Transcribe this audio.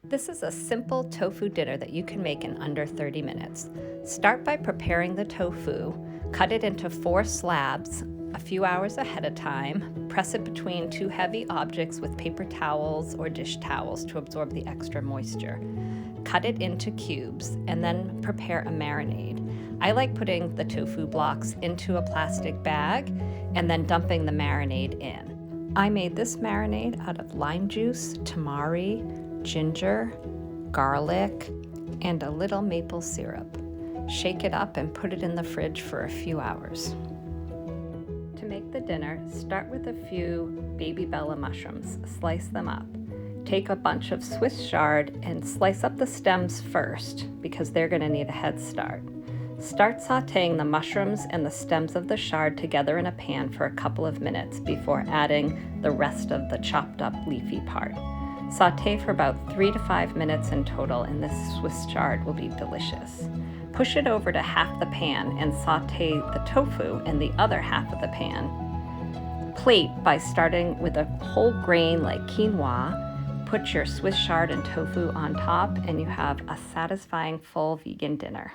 This is a simple tofu dinner that you can make in under 30 minutes. Start by preparing the tofu, cut it into 4 slabs a few hours ahead of time. Press it between 2 heavy objects with paper towels or dish towels to absorb the extra moisture. Cut it into cubes and then prepare a marinade. I like putting the tofu blocks into a plastic bag and then dumping the marinade in. I made this marinade out of lime juice, tamari, ginger, garlic, and a little maple syrup. Shake it up and put it in the fridge for a few hours. To make the dinner, start with a few baby bella mushrooms. Slice them up. Take a bunch of Swiss Chard and slice up the stems first because they're going to need a head start. Start sauteing the mushrooms and the stems of the chard together in a pan for a couple of minutes before adding the rest of the chopped up leafy part. Saute for about 3 to 5 minutes in total, and this Swiss chard will be delicious. Push it over to half the pan and saute the tofu in the other half of the pan. Plate by starting with a whole grain like quinoa. Put your Swiss chard and tofu on top, and you have a satisfying full vegan dinner.